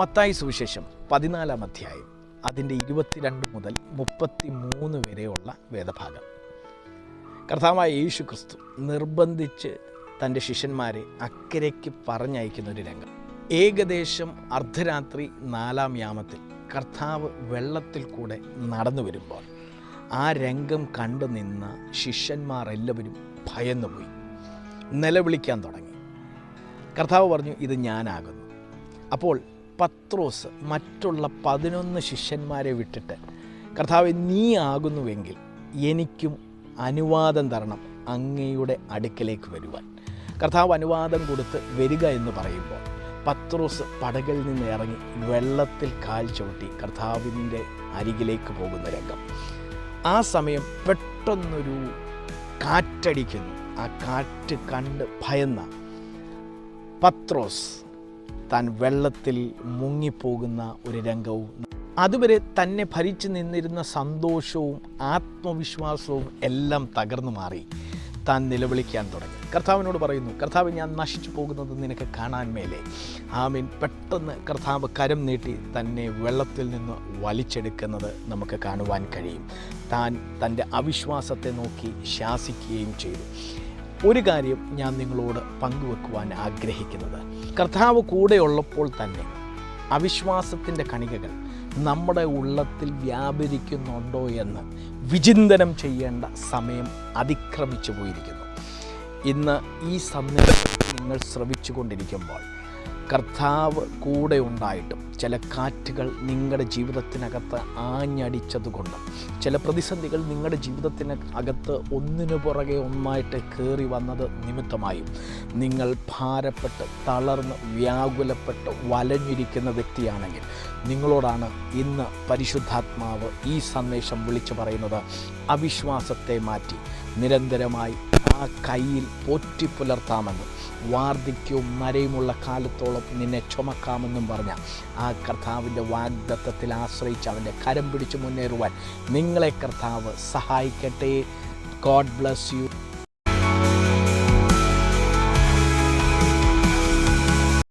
മത്തായി സുവിശേഷം 14-ാം അധ്യായം അതിൻ്റെ 22 മുതൽ 33 വരെയുള്ള വേദഭാഗം. കർത്താവായ യേശു ക്രിസ്തു നിർബന്ധിച്ച് തൻ്റെ ശിഷ്യന്മാരെ അക്കരയ്ക്ക് പറഞ്ഞയക്കുന്ന ഒരു രംഗം. ഏകദേശം അർദ്ധരാത്രി 4-ാം യാമത്തിൽ കർത്താവ് വെള്ളത്തിൽ കൂടെ നടന്നു വരുമ്പോൾ ആ രംഗം കണ്ടു നിന്ന ശിഷ്യന്മാർ എല്ലാവരും ഭയന്നുപോയി, നിലവിളിക്കാൻ തുടങ്ങി. കർത്താവ് പറഞ്ഞു, ഇത് ഞാനാകുന്നു. അപ്പോൾ പത്രോസ് മറ്റുള്ള 11 ശിഷ്യന്മാരെ വിട്ടിട്ട്, കർത്താവേ, നീ ആകുന്നുവെങ്കിൽ എനിക്കും അനുവാദം തരണം അങ്ങയുടെ അടുക്കലേക്ക് വരുവാൻ. കർത്താവ് അനുവാദം കൊടുത്ത് വരിക എന്ന് പറയുമ്പോൾ പത്രോസ് പടകിൽ നിന്ന് ഇറങ്ങി വെള്ളത്തിൽ കാൽ ചവിട്ടി കർത്താവിൻ്റെ അരികിലേക്ക് പോകുന്ന രംഗം. ആ സമയം പെട്ടെന്നൊരു കാറ്റടിക്കുന്നു. ആ കാറ്റ് കണ്ട് ഭയന്ന പത്രോസ് താൻ വെള്ളത്തിൽ മുങ്ങിപ്പോകുന്ന ഒരു രംഗവും, അതുവരെ തന്നെ ഭരിച്ചു നിന്നിരുന്ന സന്തോഷവും ആത്മവിശ്വാസവും എല്ലാം തകർന്നു മാറി. താൻ നിലവിളിക്കാൻ തുടങ്ങി. കർത്താവിനോട് പറയുന്നു, കർത്താവ്, ഞാൻ നശിച്ചു പോകുന്നത് നിനക്ക് കാണാൻ മേലേ. ആമീൻ. പെട്ടെന്ന് കർത്താവ് കരം നീട്ടി തന്നെ വെള്ളത്തിൽ നിന്ന് വലിച്ചെടുക്കുന്നത് നമുക്ക് കാണുവാൻ കഴിയും. താൻ തൻ്റെ അവിശ്വാസത്തെ നോക്കി ശാസിക്കുകയും ചെയ്തു. ഒരു കാര്യം ഞാൻ നിങ്ങളോട് പങ്കുവെക്കുവാൻ ആഗ്രഹിക്കുന്നത്, കർത്താവ് കൂടെയുള്ളപ്പോൾ തന്നെ അവിശ്വാസത്തിൻ്റെ കണികകൾ നമ്മുടെ ഉള്ളത്തിൽ വ്യാപരിക്കുന്നുണ്ടോ എന്ന് വിചിന്തനം ചെയ്യേണ്ട സമയം അതിക്രമിച്ചു പോയിരിക്കുന്നു. ഇന്ന് ഈ സന്ദേശം നിങ്ങൾ ശ്രവിച്ചു കൊണ്ടിരിക്കുമ്പോൾ കർത്താവ് കൂടെ ഉണ്ടായിട്ടും ചില കാറ്റുകൾ നിങ്ങളുടെ ജീവിതത്തിനകത്ത് ആഞ്ഞടിച്ചതുകൊണ്ടും ചില പ്രതിസന്ധികൾ നിങ്ങളുടെ ജീവിതത്തിന് അകത്ത് ഒന്നിനു പുറകെ ഒന്നായിട്ട് കയറി വന്നത് നിമിത്തമായും നിങ്ങൾ ഭാരപ്പെട്ട് തളർന്ന് വ്യാകുലപ്പെട്ട് വലഞ്ഞിരിക്കുന്ന വ്യക്തിയാണെങ്കിൽ നിങ്ങളോടാണ് ഇന്ന് പരിശുദ്ധാത്മാവ് ഈ സന്ദേശം വിളിച്ചു പറയുന്നത്. അവിശ്വാസത്തെ മാറ്റി നിരന്തരമായി ആ കയ്യിൽ പോറ്റി പുലർത്താമെന്നും വാർദ്ധക്യവും നരയുമുള്ള കാലത്തോളം നിന്നെ ചുമക്കാമെന്നും പറഞ്ഞ ആ കർത്താവിൻ്റെ വാഗ്ദത്തത്തിൽ ആശ്രയിച്ച് അവൻ്റെ കരം പിടിച്ച് മുന്നേറുവാൻ നിങ്ങളെ കർത്താവ് സഹായിക്കട്ടെ. God bless you.